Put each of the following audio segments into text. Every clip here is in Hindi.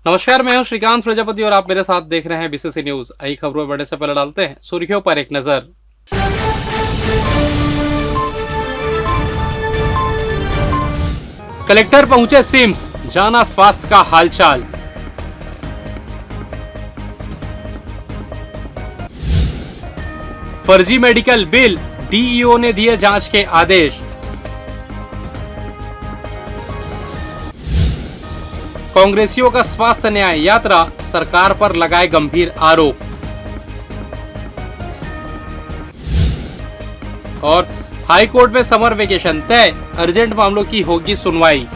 नमस्कार, मैं हूं श्रीकांत प्रजापति और आप मेरे साथ देख रहे हैं बीसीसी न्यूज। आई खबरों में बढ़ने से पहले डालते हैं सुर्खियों पर एक नजर। कलेक्टर पहुंचे सिम्स, जाना स्वास्थ्य का हालचाल। फर्जी मेडिकल बिल, डीईओ ने दिए जांच के आदेश। कांग्रेसियों का स्वास्थ्य न्याय यात्रा, सरकार पर लगाए गंभीर आरोप। और हाईकोर्ट में समर वेकेशन तय, अर्जेंट मामलों की होगी सुनवाई।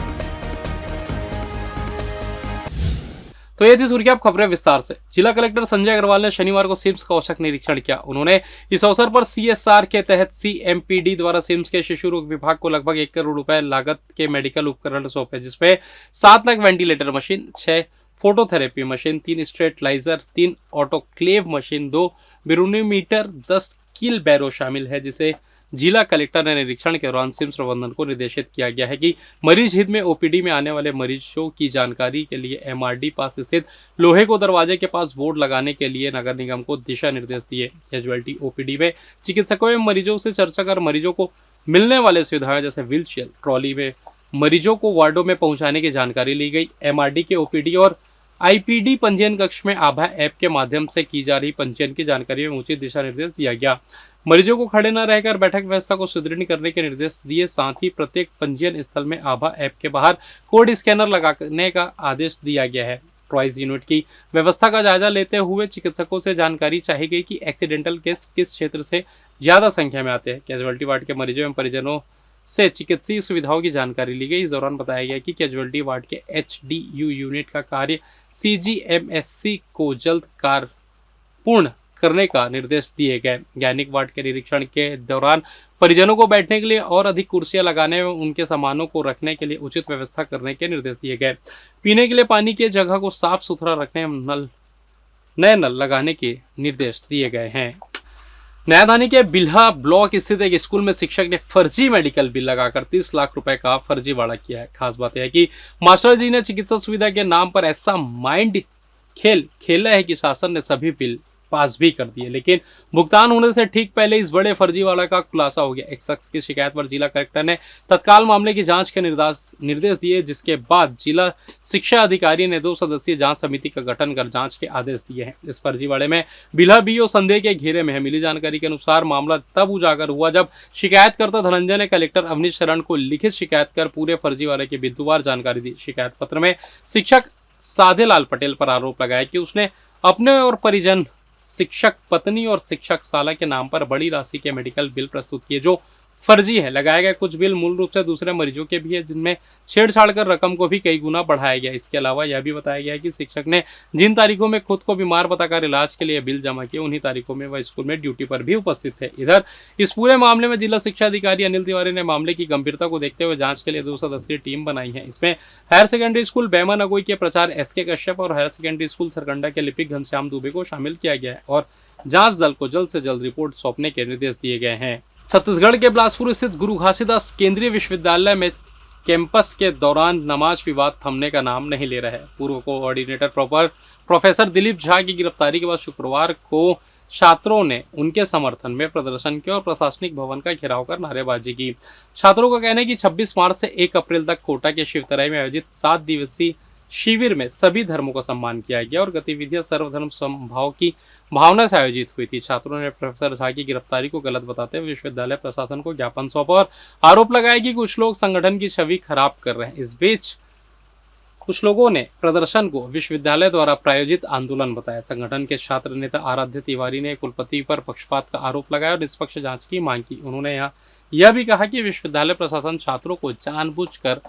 तो ये थी सुर्खियां, अब खबरें विस्तार से। जिला कलेक्टर संजय अग्रवाल ने शनिवार को सिम्स का औचक निरीक्षण किया। उन्होंने इस अवसर पर सीएसआर के तहत सीएमपीडी द्वारा सिम्स के शिशु रोग विभाग को लगभग 1 करोड़ रुपए लागत के मेडिकल उपकरण सौंपे, जिसमें 7 lakh ventilator machine, 6 phototherapy machine, 3 स्टेटलाइजर, 3 autoclave machine, 2 barometer, 10 किल बैरो शामिल है, जिसे जिला कलेक्टर ने निरीक्षण के दौरान सिम्स प्रबंधन को निर्देशित किया गया है कि मरीज हित में ओपीडी में आने वाले मरीजों की जानकारी के लिए एमआरडी पास स्थित लोहे को दरवाजे के पास बोर्ड लगाने के लिए नगर निगम को दिशा निर्देश दिए। कैजुअलिटी ओपीडी में चिकित्सकों एवं मरीजों से चर्चा कर मरीजों को मिलने वाले सुविधाएं जैसे व्हीलचेयर, ट्रॉली में मरीजों को वार्डों में पहुंचाने की जानकारी ली गई। एमआरडी के ओपीडी और आईपीडी पंजीयन कक्ष में आभा ऐप के माध्यम से की जा रही पंजीयन की जानकारी में उचित दिशा निर्देश दिया गया। मरीजों को खड़े न रहकर बैठक व्यवस्था को सुदृढ़ करने के निर्देश दिए। साथ ही प्रत्येक पंजीयन स्थल में आभा ऐप के बाहर कोड स्कैनर लगाने का आदेश दिया गया है। ट्रॉइस यूनिट की व्यवस्था का जायजा लेते हुए चिकित्सकों से जानकारी चाही गई कि एक्सीडेंटल केस किस क्षेत्र से ज्यादा संख्या में आते हैं। कैजुअलिटी वार्ड के मरीजों एवं परिजनों से चिकित्सीय सुविधाओं की जानकारी ली गई। इस दौरान बताया गया कि कैजुअलिटी वार्ड के एचडीयू यूनिट का कार्य सीजीएमएससी को जल्द कार्य पूर्ण करने का निर्देश दिए गए। गैनिक वार्ड के निरीक्षण के दौरान परिजनों को बैठने के लिए और अधिक कुर्सियां लगाने एवं उनके सामानों को रखने के लिए उचित व्यवस्था करने के निर्देश दिए गए। पीने के लिए पानी की जगह को साफ सुथरा रखने एवं नए नल लगाने के निर्देश दिए गए हैं। नयाधानी के बिल्हा ब्लॉक स्थित एक स्कूल में शिक्षक ने फर्जी मेडिकल बिल लगाकर 30 लाख रुपए का फर्जीवाड़ा किया है। खास बात यह है कि मास्टर जी ने चिकित्सा सुविधा के नाम पर ऐसा माइंड खेल खेला है कि शासन ने सभी बिल पास भी कर दिए, लेकिन भुगतान होने से ठीक पहले इस बड़े फर्जीवाड़ा का खुलासा हो गया। एक शख्स की शिकायत पर जिला कलेक्टर ने तत्काल मामले की जांच के निर्देश दिए, जिसके बाद जिला शिक्षा अधिकारी ने 2 सदस्यीय जांच समिति का गठन कर जांच के आदेश दिए हैं। इस फर्जीवाड़े में बिल्हा बीओ संदेह के घेरे में है। मिली जानकारी के अनुसार मामला तब उजागर हुआ जब शिकायतकर्ता धनंजय ने कलेक्टर अवनीश शरण को लिखित शिकायत कर पूरे फर्जीवाड़े की बिंदुवार जानकारी दी। शिकायत पत्र में शिक्षक साधेलाल पटेल पर आरोप लगाया कि उसने अपने और परिजन, शिक्षक पत्नी और शिक्षक साला के नाम पर बड़ी राशि के मेडिकल बिल प्रस्तुत किए जो फर्जी है। लगाए गए कुछ बिल मूल रूप से दूसरे मरीजों के भी है, जिनमें छेड़छाड़ कर रकम को भी कई गुना बढ़ाया गया। इसके अलावा यह भी बताया गया है कि शिक्षक ने जिन तारीखों में खुद को बीमार बताकर इलाज के लिए बिल जमा किए, उन्हीं तारीखों में वह स्कूल में ड्यूटी पर भी उपस्थित थे। इधर इस पूरे मामले में जिला शिक्षा अधिकारी अनिल तिवारी ने मामले की गंभीरता को देखते हुए जांच के लिए 2 सदस्यीय टीम बनाई है। इसमें हायर सेकेंडरी स्कूल बैमन अगोई के प्राचार्य एसके कश्यप और हायर सेकेंडरी स्कूल सरकंडा के लिपिक घनश्याम दुबे को शामिल किया गया है और जांच दल को जल्द से जल्द रिपोर्ट सौंपने के निर्देश दिए गए हैं। छत्तीसगढ़ के बिलासपुर स्थित गुरु घासीदास केंद्रीय विश्वविद्यालय में कैंपस के दौरान नमाज विवाद थमने का नाम नहीं ले रहा है। पूर्व कोऑर्डिनेटर प्रोफेसर दिलीप झा की गिरफ्तारी के बाद शुक्रवार को छात्रों ने उनके समर्थन में प्रदर्शन किया और प्रशासनिक भवन का घेराव कर नारेबाजी की। छात्रों का कहना है कि 26 मार्च से 1 अप्रैल तक कोटा के शिवतराई में आयोजित 7 दिवसीय शिविर में सभी धर्मों का सम्मान किया गया और गतिविधियां सर्वधर्म समभाव की भावना से आयोजित हुई थी। छात्रों ने प्रोफेसर झा की गिरफ्तारी को गलत बताते हुए विश्वविद्यालय प्रशासन को ज्ञापन सौंपा और आरोप लगाया कि कुछ लोग संगठन की छवि खराब कर रहे हैं। इस बीच कुछ लोगों ने प्रदर्शन को विश्वविद्यालय द्वारा प्रायोजित आंदोलन बताया। संगठन के छात्र नेता आराध्य तिवारी ने कुलपति पर पक्षपात का आरोप लगाया और निष्पक्ष जांच की मांग की। उन्होंने यह भी कहा कि विश्वविद्यालय प्रशासन छात्रों को जानबूझकर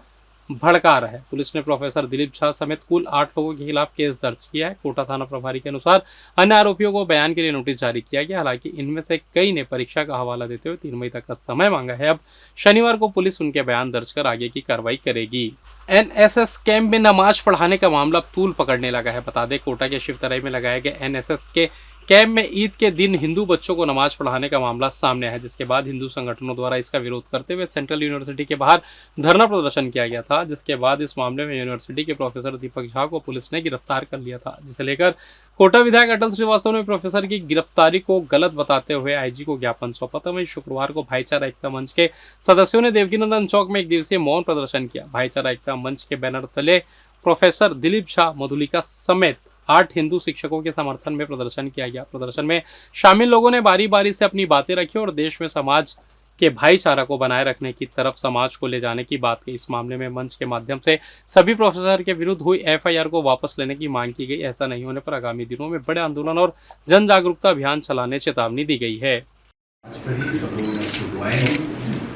भड़का रहा है। पुलिस ने प्रोफेसर दिलीप झा समेत कुल 8 लोगों के खिलाफ केस दर्ज किया है। कोटा थाना प्रभारी के अनुसार अन्य आरोपियों को बयान के लिए नोटिस जारी किया गया। हालांकि इनमें से कई ने परीक्षा का हवाला देते हुए 3 मई तक का समय मांगा है। अब शनिवार को पुलिस उनके बयान दर्ज कर आगे की कार्रवाई करेगी। एनएसएस कैंप में नमाज पढ़ाने का मामला तूल पकड़ने लगा है। बता दें, कोटा के शिवतराई में लगाए गए एनएसएस के कैंप में ईद के दिन हिंदू बच्चों को नमाज पढ़ाने का मामला सामने है, जिसके बाद हिंदू संगठनों द्वारा इसका विरोध करते हुए सेंट्रल यूनिवर्सिटी के बाहर धरना प्रदर्शन किया गया था। जिसके बाद इस मामले में यूनिवर्सिटी के प्रोफेसर दीपक झा को पुलिस ने गिरफ्तार कर लिया था, जिसे लेकर कोटा विधायक अटल श्रीवास्तव ने प्रोफेसर की गिरफ्तारी को गलत बताते हुए आईजी को ज्ञापन सौंपा था। वहीं शुक्रवार को भाईचारा एकता मंच के सदस्यों ने देवकीनंदन चौक में 1 दिवसीय मौन प्रदर्शन किया। भाईचारा एकता मंच के बैनर तले प्रोफेसर दिलीप झा, मधुलिका समेत 8 हिंदू शिक्षकों के समर्थन में प्रदर्शन किया गया। प्रदर्शन में शामिल लोगों ने बारी बारी से अपनी बातें रखी और देश में समाज के भाईचारा को बनाए रखने की तरफ समाज को ले जाने की बात कही। इस मामले में मंच के माध्यम से सभी प्रोफेसर के विरुद्ध हुई एफआईआर को वापस लेने की मांग की गई। ऐसा नहीं होने पर आगामी दिनों में बड़े आंदोलन और जन जागरूकता अभियान चलाने चेतावनी दी गई है।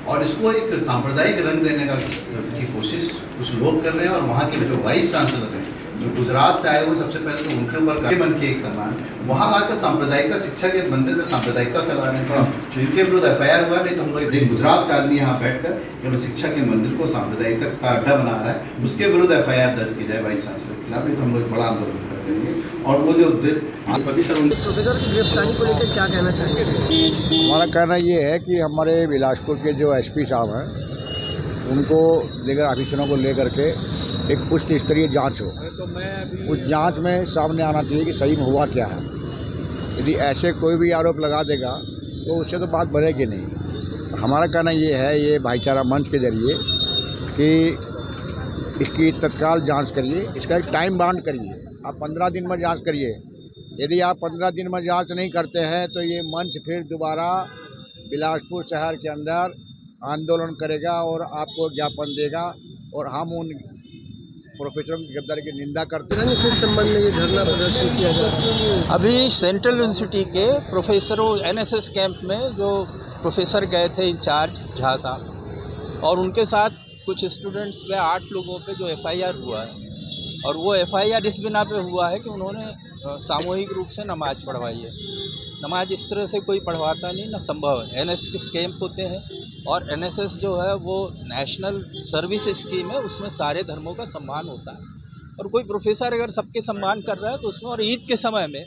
और इसको एक सांप्रदायिक रंग देने की कोशिश कुछ लोग कर रहे हैं और वहाँ के जो वाइस चांसलर हैं जो गुजरात से आए हुए, सबसे पहले तो उनके ऊपर मन की एक सम्मान वहाँ लाकर सांप्रदायिकता, शिक्षा के मंदिर में सांप्रदायिकता फैला रहे हैं। तो इनके विरुद्ध एफआईआर हुआ, नहीं तो हम लोग गुजरात का आदमी यहाँ बैठकर शिक्षा के मंदिर को सांप्रदायिकता का अड्डा बना रहा है, उसके विरुद्ध एफआईआर दर्ज की जाए वाइस चांसलर के खिलाफ, नहीं तो हम लोग बड़ा आंदोलन करेंगे। और वो जो प्रोफेसर की गिरफ्तारी को लेकर क्या कहना चाहेंगे? हमारा कहना ये है कि हमारे बिलासपुर के जो एसपी साहब हैं उनको लेकर ऑफिसरों को लेकर के एक उच्च स्तरीय जांच हो। उस जांच में सामने आना चाहिए कि सही में हुआ क्या है। यदि ऐसे कोई भी आरोप लगा देगा तो उससे तो बात बढ़ेगी नहीं। हमारा कहना ये है, ये भाईचारा मंच के जरिए, कि इसकी तत्काल जांच करिए, इसका एक टाइम बाउंड करिए। आप 15 दिन में जांच करिए। यदि आप 15 दिन में जांच नहीं करते हैं तो ये मंच फिर दोबारा बिलासपुर शहर के अंदर आंदोलन करेगा और आपको ज्ञापन देगा और हम उन प्रोफेसरों की गिरफ्तारी की निंदा करते हैं। किस संबंध में ये धरना प्रदर्शन किया जा रहा है? अभी सेंट्रल यूनिवर्सिटी के प्रोफेसरों एनएसएस कैंप में जो प्रोफेसर गए थे इंचार्ज झा साहब, और उनके साथ कुछ स्टूडेंट्स में 8 लोगों पे जो एफआईआर हुआ है, और वो एफआईआर इस बिना पे हुआ है कि उन्होंने सामूहिक रूप से नमाज पढ़वाई है। नमाज इस तरह से कोई पढ़वाता नहीं, ना संभव है। एनएसएस कैंप होते हैं और एनएसएस जो है वो नेशनल सर्विस स्कीम है, उसमें सारे धर्मों का सम्मान होता है। और कोई प्रोफेसर अगर सबके सम्मान कर रहा है तो उसमें, और ईद के समय में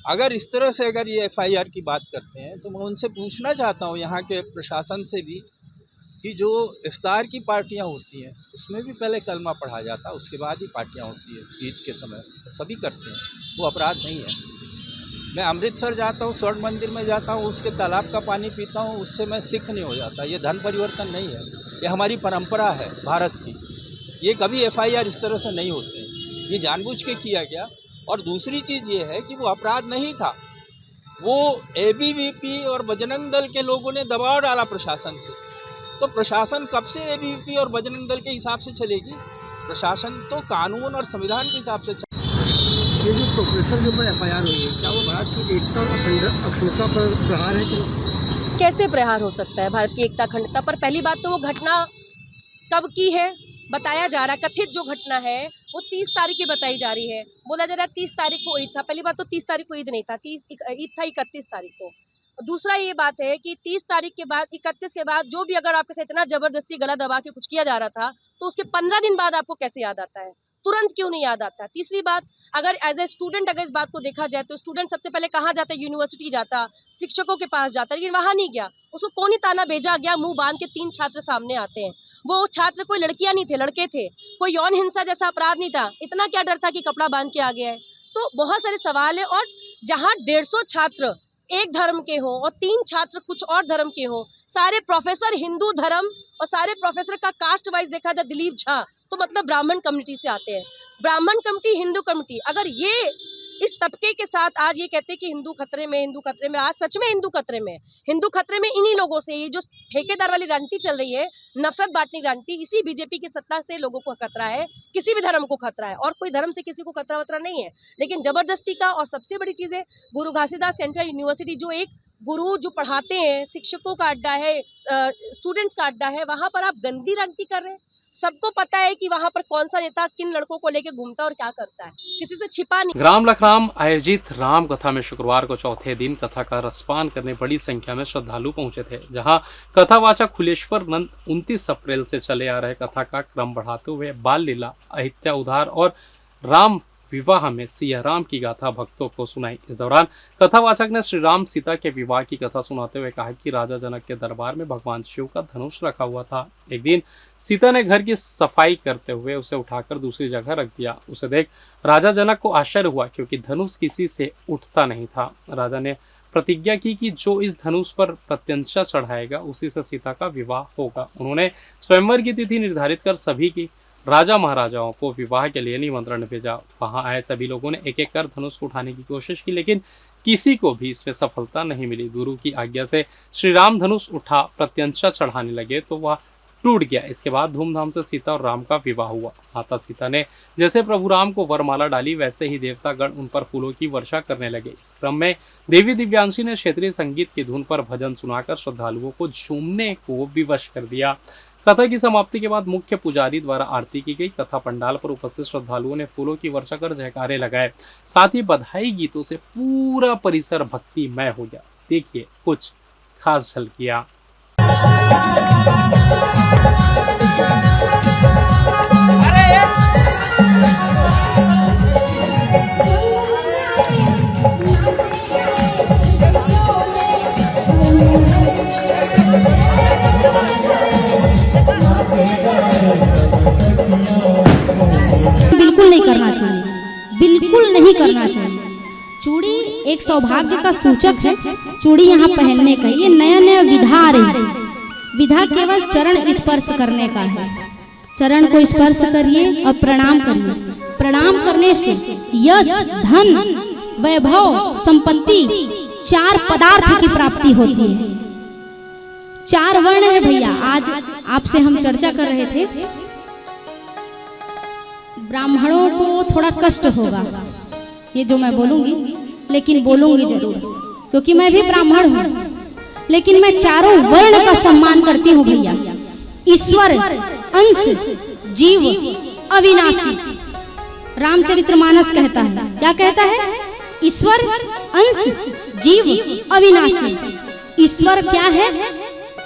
अगर इस तरह से अगर ये एफआईआर की बात करते हैं तो मैं उनसे पूछना चाहता हूँ यहाँ के प्रशासन से भी कि जो इफ्तार की पार्टियाँ होती हैं उसमें भी पहले कलमा पढ़ा जाता है, उसके बाद ही पार्टियाँ होती है ईद के समय। तो सभी करते हैं, वो अपराध नहीं है। मैं अमृतसर जाता हूँ, स्वर्ण मंदिर में जाता हूँ, उसके तालाब का पानी पीता हूँ, उससे मैं सिख नहीं हो जाता। ये धर्म परिवर्तन नहीं है, ये हमारी परंपरा है भारत की। ये कभी एफआईआर इस तरह से नहीं होते, ये जानबूझ के किया गया। और दूसरी चीज़ ये है कि वो अपराध नहीं था, वो एबीवीपी और बजरंग दल के लोगों ने दबाव डाला प्रशासन से। तो प्रशासन कब से एबीवीपी और बजरंग दल के हिसाब से चलेगी? प्रशासन तो कानून और संविधान के हिसाब से ये जो प्रोफेसर के ऊपर एफआईआर हुई है, क्या वो भारत की एकता और अखंडता पर प्रहार है कि कैसे प्रहार हो सकता है भारत की एकता अखंडता पर? पहली बात तो वो घटना कब की है बताया जा रहा है। कथित जो घटना है वो 30 तारीख की बताई जा रही है। बोला जा रहा है 30 तारीख को ईद था। पहली बात तो 30 तारीख को ईद नहीं था, ईद था 31 तारीख को। दूसरा ये बात है कि 30 तारीख के बाद, 31 के बाद जो भी अगर आपके साथ इतना जबरदस्ती गला दबा के कुछ किया जा रहा था तो उसके 15 दिन बाद आपको कैसे याद आता है? तुरंत क्यों नहीं याद आता? तीसरी बात, अगर एज ए स्टूडेंट अगर इस बात को देखा जाए तो स्टूडेंट सबसे पहले कहाँ जाता है? यूनिवर्सिटी जाता, शिक्षकों के पास जाता, लेकिन वहाँ नहीं गया। उसको कौन ही ताना भेजा गया? मुंह बांध के 3 छात्र सामने आते हैं। वो छात्र कोई लड़कियां नहीं थे, लड़के थे। कोई यौन हिंसा जैसा अपराध नहीं था। इतना क्या डर था कि कपड़ा बांध के आ गया है? तो बहुत सारे सवाल है। और जहाँ 150 छात्र एक धर्म के हों और 3 छात्र कुछ और धर्म के हों, सारे प्रोफेसर हिंदू धर्म और सारे प्रोफेसर का कास्ट वाइज देखा था दिलीप झा, तो मतलब ब्राह्मण कम्युनिटी से आते हैं। ब्राह्मण कम्युनिटी, हिंदू कम्युनिटी, अगर ये इस तबके के साथ आज ये कहते हैं कि हिंदू खतरे में, हिंदू खतरे में, आज सच में हिंदू खतरे में। हिंदू खतरे में इन्हीं लोगों से, ये जो ठेकेदार वाली राजनीति चल रही है, नफरत बांटने की राजनीति, इसी बीजेपी की सत्ता से लोगों को खतरा है। किसी भी धर्म को खतरा है, और कोई धर्म से किसी को खतरा वतरा नहीं है, लेकिन जबरदस्ती का। और सबसे बड़ी चीज़ है, गुरु घासीदास सेंट्रल यूनिवर्सिटी जो एक गुरु जो पढ़ाते हैं, शिक्षकों का अड्डा है, स्टूडेंट्स का अड्डा है, वहाँ पर आप गंदी राजनीति कर रहे हैं। सबको पता है कि वहां पर कौन सा नेता किन लड़कों को लेके घूमता है और क्या करता है, किसी से छिपा नहीं। ग्राम लखराम आयोजित राम कथा में शुक्रवार को चौथे दिन कथा का रसपान करने बड़ी संख्या में श्रद्धालु पहुंचे थे, जहां कथावाचक खुलेश्वर नंद 29 अप्रैल से चले आ रहे कथा का क्रम बढ़ाते हुए बाल लीला, अहित्या उद्धार और राम विवाह में सिया राम की गाथा भक्तों को सुनाई। इस दौरान कथावाचक ने श्री राम सीता के विवाह की कथा सुनाते हुए कहा कि राजा जनक के दरबार में भगवान शिव का धनुष रखा हुआ था। एक दिन सीता ने घर की सफाई करते हुए उसे उठाकर दूसरी जगह रख दिया। उसे देख राजा जनक को आश्चर्य हुआ, क्योंकि धनुष किसी से उठता नहीं था। राजा ने प्रतिज्ञा की कि जो इस धनुष पर प्रत्यंचा चढ़ाएगा उसी से सीता का विवाह होगा। उन्होंने स्वयंवर की तिथि निर्धारित कर सभी की राजा महाराजाओं को विवाह के लिए निमंत्रण भेजा। वहां आए सभी लोगों ने एक एक कर धनुष को उठाने की कोशिश की, लेकिन किसी को भी इसमें सफलता नहीं मिली। गुरु की आज्ञा से श्री राम धनुष उठा, प्रत्यंचा चढ़ाने लगे तो वह टूट गया। इसके बाद धूमधाम से सीता और राम का विवाह हुआ। माता सीता ने जैसे प्रभु राम को वरमाला डाली, वैसे ही देवतागण उन पर फूलों की वर्षा करने लगे। इस क्रम में देवी दिव्यांशी ने क्षेत्रीय संगीत की धुन पर भजन सुनाकर श्रद्धालुओं को झूमने को विवश कर दिया। कथा की समाप्ति के बाद मुख्य पुजारी द्वारा आरती की गई। कथा पंडाल पर उपस्थित श्रद्धालुओं ने फूलों की वर्षा कर जयकारे लगाए। साथ ही बधाई गीतों से पूरा परिसर भक्तिमय हो गया। देखिए कुछ खास झलकियां। बिल्कुल नहीं करना चाहिए, बिल्कुल नहीं करना चाहिए। चूड़ी एक सौभाग्य का सूचक है। चूड़ी यहाँ पहनने का ये नया नया विधा आ रही है। विधा केवल चरण स्पर्श करने का है। चरण को स्पर्श करिए और प्रणाम करिए। प्रणाम करने से यश, धन, वैभव, संपत्ति, 4 पदार्थ की प्राप्ति होती है। 4 वर्ण है भैया। आज आपसे हम चर्चा कर रहे थे, ब्राह्मणों को थोड़ा कष्ट होगा ये जो मैं बोलूंगी, लेकिन बोलूंगी जरूर, क्योंकि मैं भी ब्राह्मण हूँ। लेकिन मैं 4 वर्ण का सम्मान करती हूँ भैया। ईश्वर, अंश, जीव, अविनाशी। रामचरितमानस कहता है, क्या कहता है? ईश्वर, अंश, जीव, अविनाशी। ईश्वर क्या है?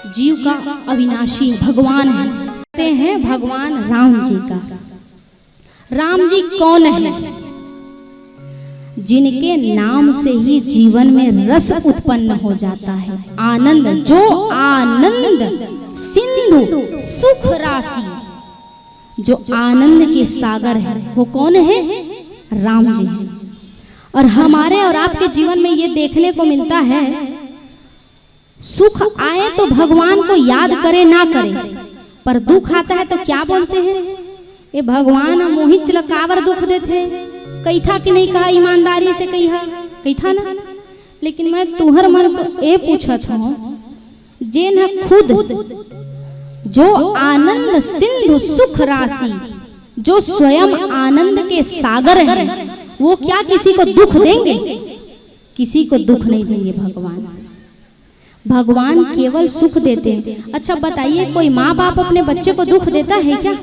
जीव का अविनाशी भगवान है। कहते हैं भगवान राम जी का। राम जी कौन है? जिनके नाम से ही जीवन में रस उत्पन्न हो जाता है, आनंद। जो आनंद सिंधु सुख राशि, जो आनंद के सागर है, वो कौन है? राम जी। और हमारे और आपके जीवन में ये देखने को मिलता है, सुख आए तो भगवान को याद करे ना करे, पर दुख आता है तो क्या बोलते हैं? ये भगवान मोहित चलकावर दुख देते। कही था कि नहीं कहा? ईमानदारी से कही था ना। लेकिन मैं तुहर मन से ये पूछत हूँ, जे न खुद जो आनंद सिंधु सुख राशि, जो स्वयं आनंद के सागर हैं, वो क्या किसी को दुख देंगे? किसी को दुख नहीं देंगे भगवान। भगवान केवल सुख देते हैं। अच्छा बताइए, कोई माँ बाप अपने बच्चे को दुख देता है क्या?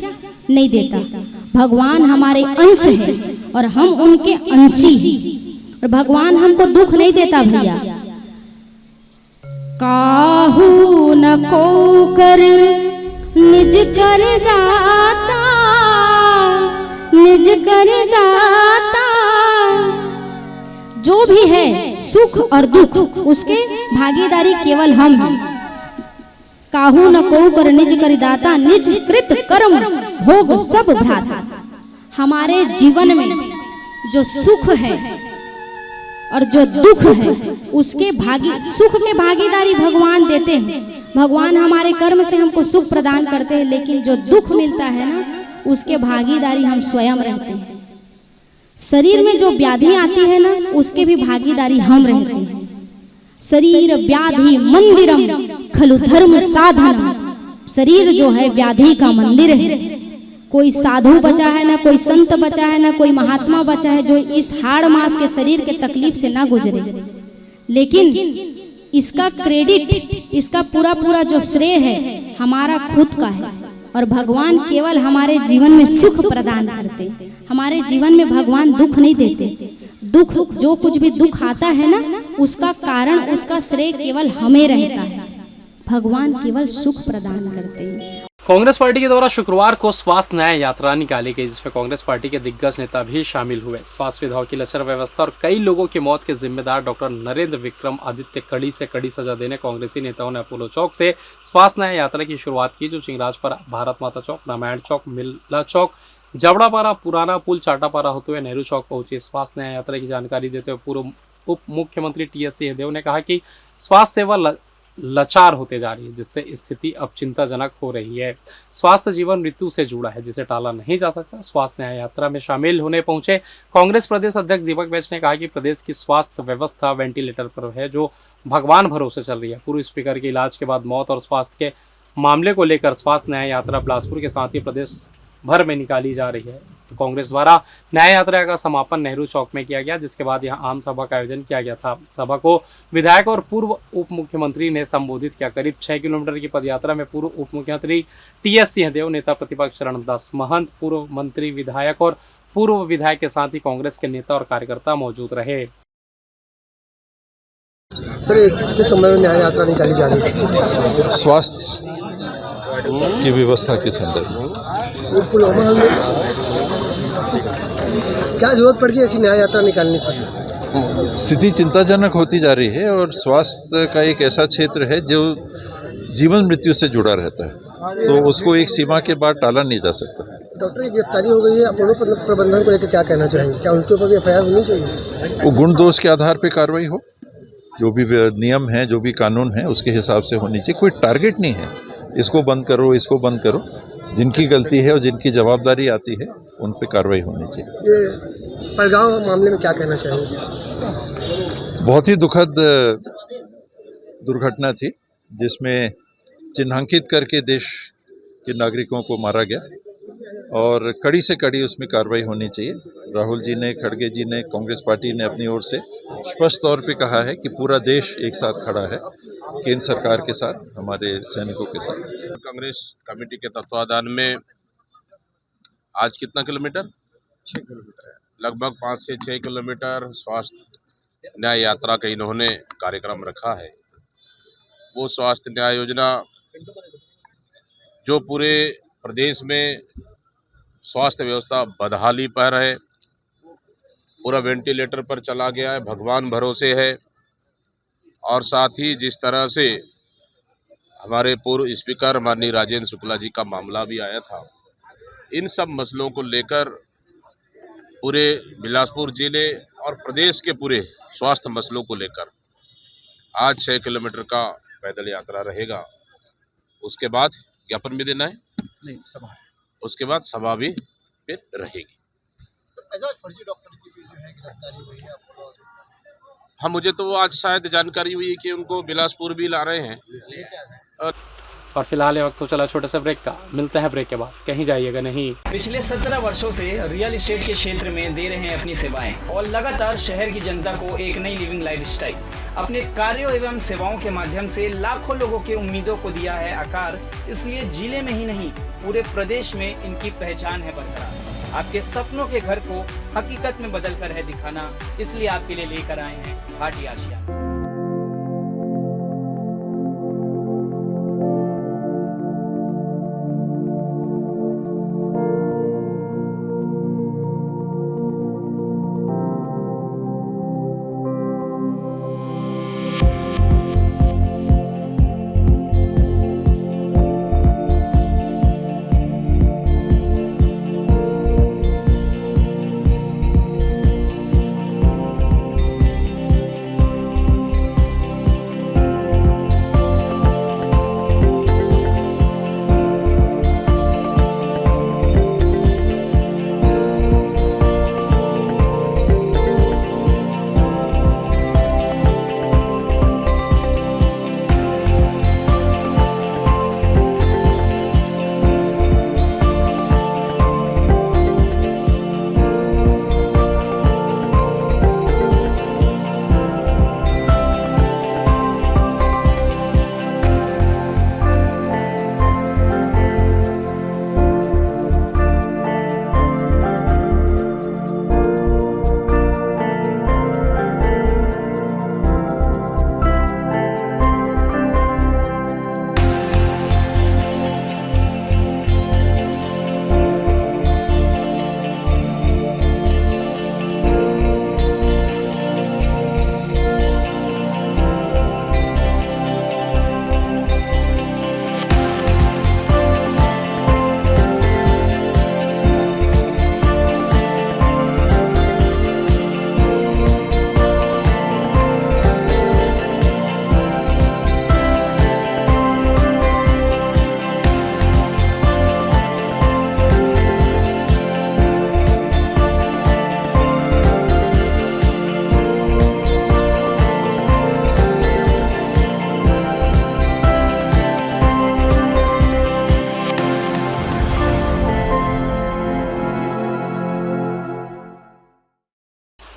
नहीं देता। भगवान हमारे अंश है और हम उनके अंशी हैं, और भगवान हमको दुख नहीं देता भैया। काहू न को कर निज कर दाता, निज कर दाता। जो भी है सुख और दुख, उसके भागीदारी केवल हम हैं। काहू न को कर निज कर दाता, निज कृत कर्म भोग सब भ्राता। हमारे जीवन में जो सुख है और जो दुख है, उसके सुख के भागीदारी भगवान देते हैं। भगवान हमारे कर्म से हमको सुख प्रदान करते हैं, लेकिन जो दुख मिलता है ना, उसके भागीदारी हम स्वयं रहते हैं। शरीर में जो व्याधि आती है ना, उसके भी भागीदारी हम रहते हैं। शरीर व्याधि मंदिरम खलु धर्म साधन। शरीर जो है व्याधि का मंदिर है। कोई साधु बचा है ना, कोई संत बचा है ना, कोई महात्मा बचा है जो इस हाड़ मास के शरीर के तकलीफ से ना गुजरे। लेकिन इसका क्रेडिट, इसका पूरा जो श्रेय है हमारा खुद का है। और भगवान केवल हमारे जीवन में सुख प्रदान करते हैं। हमारे जीवन में भगवान दुख नहीं देते। दुख, जो कुछ भी दुख आता है ना, उसका कारण, उसका श्रेय केवल हमें रहता है। भगवान केवल सुख प्रदान करते हैं। कांग्रेस पार्टी के द्वारा शुक्रवार को स्वास्थ्य न्याय यात्रा निकाली गई, जिसमें कांग्रेस पार्टी के दिग्गज नेता भी शामिल हुए। स्वास्थ्य विभाग की लचर व्यवस्था और कई लोगों की मौत के जिम्मेदार डॉक्टर नरेंद्र विक्रम आदित्य कड़ी से कड़ी सजा देने कांग्रेसी नेताओं ने अपोलो चौक से स्वास्थ्य न्याय यात्रा की शुरुआत की, जो चिंगराजपारा, भारत माता चौक, रामायण चौक, मिल्ला चौक, जबड़ापारा, पुराना पुल, चाटापारा होते हुए नेहरू चौक पहुंची। स्वास्थ्य न्याय यात्रा की जानकारी देते हुए पूर्व उप मुख्यमंत्री टी.एस. सिंहदेव ने कहा कि स्वास्थ्य सेवा लाचार होते जा रही है, जिससे स्थिति अब चिंताजनक हो रही है। स्वास्थ्य जीवन मृत्यु से जुड़ा है, जिसे टाला नहीं जा सकता। स्वास्थ्य न्याय यात्रा में शामिल होने पहुंचे कांग्रेस प्रदेश अध्यक्ष दीपक बैज ने कहा कि प्रदेश की स्वास्थ्य व्यवस्था वेंटिलेटर पर है, जो भगवान भरोसे चल रही है। पूर्व स्पीकर के इलाज के बाद मौत और स्वास्थ्य के मामले को लेकर स्वास्थ्य न्याय यात्रा बिलासपुर के साथ ही प्रदेश भर में निकाली जा रही है। तो कांग्रेस द्वारा न्याय यात्रा का समापन नेहरू चौक में किया गया, जिसके बाद यहां आम सभा का आयोजन किया गया था। सभा को विधायक और पूर्व उप मुख्यमंत्री ने संबोधित किया। करीब 6 किलोमीटर की पदयात्रा में पूर्व उप मुख्यमंत्री टी.एस. सिंहदेव, नेता प्रतिपक्ष चरणदास महंत, पूर्व मंत्री, विधायक और पूर्व विधायक के साथ ही कांग्रेस के नेता और कार्यकर्ता मौजूद रहे। सर, किस समय में न्याय यात्रा निकाली जा रही है? स्वास्थ्य की व्यवस्था के संदर्भ में पुलवामा में क्या जरूरत पड़ गई ऐसी न्याय यात्रा निकालने की? स्थिति चिंताजनक होती जा रही है और स्वास्थ्य का एक ऐसा क्षेत्र है जो जीवन मृत्यु से जुड़ा रहता है, तो उसको एक सीमा के बाद टाला नहीं जा सकता। डॉक्टर की गिरफ्तारी हो गई है, अपोलो प्रबंधन को लेकर क्या कहना चाहेंगे? क्या उनके ऊपर भी एफआईआर होनी चाहिए? वो गुण दोष के आधार पर कार्रवाई हो, जो भी नियम है, जो भी कानून है, उसके हिसाब से होनी चाहिए। कोई टारगेट नहीं है, इसको बंद करो, इसको बंद करो। जिनकी गलती है और जिनकी जवाबदारी आती है, उन पे कार्रवाई होनी चाहिए। ये पहलगाम मामले में क्या कहना चाहेंगे? बहुत ही दुखद दुर्घटना थी, जिसमें चिन्हांकित करके देश के नागरिकों को मारा गया और कड़ी से कड़ी उसमें कार्रवाई होनी चाहिए। राहुल जी ने, खड़गे जी ने, कांग्रेस पार्टी ने अपनी ओर से स्पष्ट तौर पे कहा है कि पूरा देश एक साथ खड़ा है केंद्र सरकार के साथ, हमारे सैनिकों के साथ। कांग्रेस कमेटी के तत्वाधान में आज कितना किलोमीटर? 6 किलोमीटर है। लगभग 5 से 6 किलोमीटर स्वास्थ्य न्याय यात्रा का इन्होंने कार्यक्रम रखा है। वो स्वास्थ्य न्याय योजना जो पूरे प्रदेश में स्वास्थ्य व्यवस्था बदहाली पर है, पूरा वेंटिलेटर पर चला गया है, भगवान भरोसे है। और साथ ही जिस तरह से हमारे पूर्व स्पीकर माननीय राजेंद्र शुक्ला जी का मामला भी आया था, इन सब मसलों को लेकर पूरे बिलासपुर जिले और प्रदेश के पूरे स्वास्थ्य मसलों को लेकर आज 6 किलोमीटर का पैदल यात्रा रहेगा। उसके बाद ज्ञापन भी देना है, नहीं सभा, उसके बाद सभा भी फिर रहेगी। फर्जी डॉक्टर की भी जो है गिरफ्तारी हुई है। हाँ, मुझे तो वो आज शायद जानकारी हुई कि उनको बिलासपुर भी ला रहे हैं। और फिलहाल ये वक्त तो चला छोटे से ब्रेक का, मिलते हैं ब्रेक के बाद, कहीं जाइएगा नहीं। पिछले 17 वर्षों से रियल एस्टेट के क्षेत्र में दे रहे हैं अपनी सेवाएं और लगातार शहर की जनता को एक नई लिविंग लाइफस्टाइल। अपने कार्यों एवं सेवाओं के माध्यम से लाखों लोगों की उम्मीदों को दिया है आकार, इसलिए जिले में ही नहीं पूरे प्रदेश में इनकी पहचान है बरकरार। आपके सपनों के घर को हकीकत में बदल कर है दिखाना, इसलिए आपके लिए लेकर आए हैं भाटी आशिया।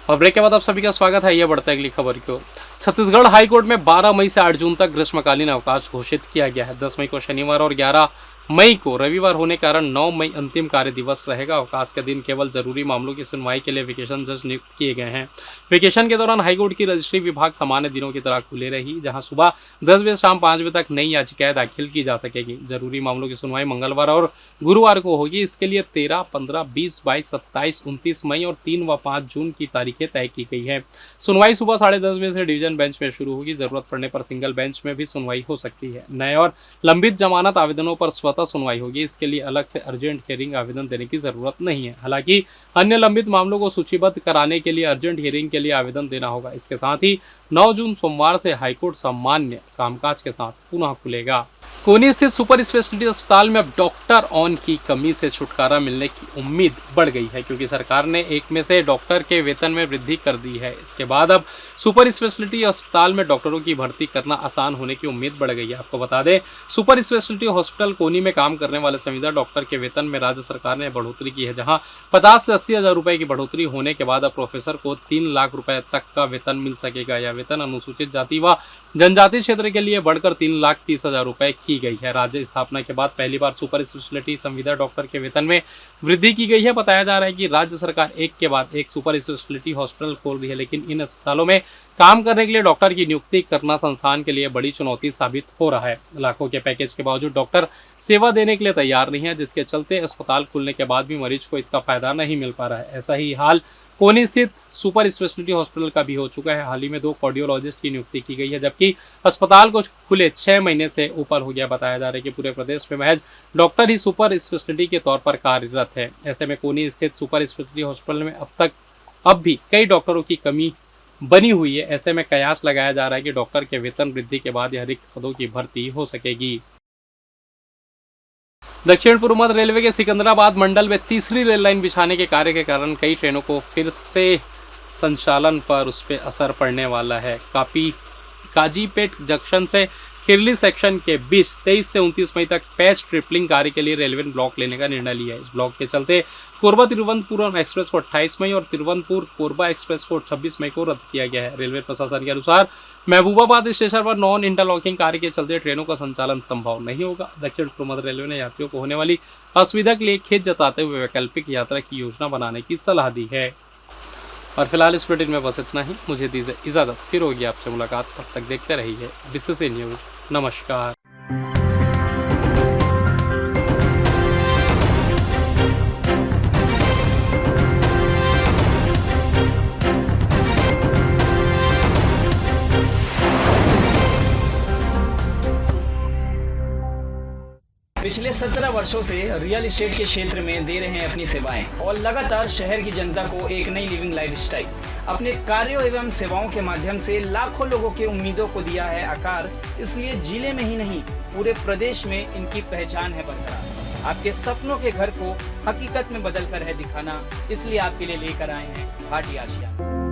और ब्रेक के बाद आप सभी का स्वागत है। ये बढ़ता है अगली खबर की ओर। छत्तीसगढ़ हाईकोर्ट में 12 मई से 8 जून तक ग्रीष्मकालीन अवकाश घोषित किया गया है। 10 मई को शनिवार और 11 मई को रविवार होने के कारण 9 मई अंतिम कार्य दिवस रहेगा। अवकाश के दिन केवल जरूरी मामलों की सुनवाई के लिए वेकेशन जज नियुक्त किए गए हैं। वेकेशन के दौरान हाईकोर्ट की रजिस्ट्री विभाग सामान्य दिनों की तरह खुले रही, जहां सुबह 10 बजे शाम 5 बजे तक नई याचिकाएं दाखिल की जा सकेगी। जरूरी मामलों की सुनवाई मंगलवार और गुरुवार को होगी। इसके लिए 13, 15, 20, 22, 27, 29 मई और 3 व 5 जून की तारीखें तय की गई है। सुनवाई सुबह 10:30 बजे से डिवीजन बेंच में शुरू होगी। जरूरत पड़ने पर सिंगल बेंच में भी सुनवाई हो सकती है। नए और लंबित जमानत आवेदनों पर स्वतः सुनवाई होगी। इसके लिए अलग से अर्जेंट हियरिंग आवेदन देने की जरूरत नहीं है। हालांकि अन्य लंबित मामलों को सूचीबद्ध कराने के लिए अर्जेंट हियरिंग के लिए आवेदन देना होगा। इसके साथ ही 9 जून सोमवार से हाईकोर्ट सामान्य कामकाज के साथ पुनः खुलेगा। कोनी स्थित सुपर स्पेशलिटी अस्पताल में अब डॉक्टर ऑन की कमी से छुटकारा मिलने की उम्मीद बढ़ गई है, क्योंकि सरकार ने 1 मई से डॉक्टर के वेतन में वृद्धि कर दी है। इसके बाद अब सुपर स्पेशलिटी अस्पताल में डॉक्टरों की भर्ती करना आसान होने की उम्मीद बढ़ गई है। आपको बता दें, सुपर स्पेशलिटी हॉस्पिटल कोनी में काम करने वाले संविदा डॉक्टर के वेतन में राज्य सरकार ने बढ़ोतरी की है, जहां 50 से 80 हज़ार रुपए की बढ़ोतरी होने के बाद अब प्रोफेसर को 3 लाख रुपए तक का वेतन मिल सकेगा। यह वेतन अनुसूचित जाति व जनजाति क्षेत्र के लिए बढ़कर 3,30,000 रुपए की गई है। राज्य स्थापना के बाद पहली बार सुपर स्पेशलिटी संविदा डॉक्टर के वेतन में वृद्धि की गई है। बताया जा रहा है कि राज्य सरकार एक के बाद एक सुपर स्पेशलिटी हॉस्पिटल खोल रही है, लेकिन इन अस्पतालों में काम करने के लिए डॉक्टर की नियुक्ति करना संस्थान के लिए बड़ी चुनौती साबित हो रहा है। लाखों के पैकेज के बावजूद डॉक्टर सेवा देने के लिए तैयार नहीं है, जिसके चलते अस्पताल खुलने के बाद भी मरीज को इसका फायदा नहीं मिल पा रहा है। ऐसा ही हाल कोनी स्थित सुपर स्पेशलिटी हॉस्पिटल का भी हो चुका है। हाल ही में 2 कार्डियोलॉजिस्ट की नियुक्ति की गई है, जबकि अस्पताल को खुले 6 महीने से ऊपर हो गया। बताया जा रहा है कि पूरे प्रदेश में महज डॉक्टर ही सुपर स्पेशलिटी के तौर पर कार्यरत है। ऐसे में कोनी स्थित सुपर स्पेशलिटी हॉस्पिटल में अब भी कई डॉक्टरों की कमी बनी हुई है। ऐसे में कयास लगाया जा रहा है कि डॉक्टर के वेतन वृद्धि के बाद यह रिक्त पदों की भर्ती हो सकेगी। दक्षिण पूर्व मध्य रेलवे के सिकंदराबाद मंडल में तीसरी रेल लाइन बिछाने के कार्य के कारण कई ट्रेनों को फिर से संचालन पर उस पर असर पड़ने वाला है। काजीपेट जंक्शन से खिरली सेक्शन के बीच 23 से 29 मई तक पैच ट्रिपलिंग कार्य के लिए रेलवे ने ब्लॉक लेने का निर्णय लिया है। इस ब्लॉक के चलते कोरबा तिरुवनंतपुरम एक्सप्रेस को 28 मई और तिरुवनंतपुर कोरबा एक्सप्रेस को 26 मई को रद्द किया गया है। रेलवे प्रशासन के अनुसार महबूबाबाद स्टेशन पर नॉन इंटरलॉकिंग कार्य के चलते ट्रेनों का संचालन संभव नहीं होगा। दक्षिण पूर्व मध्य रेलवे ने यात्रियों को होने वाली असुविधा के लिए खेद जताते हुए वैकल्पिक यात्रा की योजना बनाने की सलाह दी है। और फिलहाल इस बुलेटिन में बस इतना ही। मुझे दीजिए इजाजत, फिर होगी आपसे मुलाकात। तब तक देखते रहिए BCC न्यूज़। नमस्कार। पिछले 17 वर्षों से रियल एस्टेट के क्षेत्र में दे रहे हैं अपनी सेवाएं और लगातार शहर की जनता को एक नई लिविंग लाइफस्टाइल। अपने कार्यों एवं सेवाओं के माध्यम से लाखों लोगों की उम्मीदों को दिया है आकार। इसलिए जिले में ही नहीं, पूरे प्रदेश में इनकी पहचान है बरकरार। आपके सपनों के घर को हकीकत में बदल कर है दिखाना, इसलिए आपके लिए लेकर आए हैं भाटी आशिया।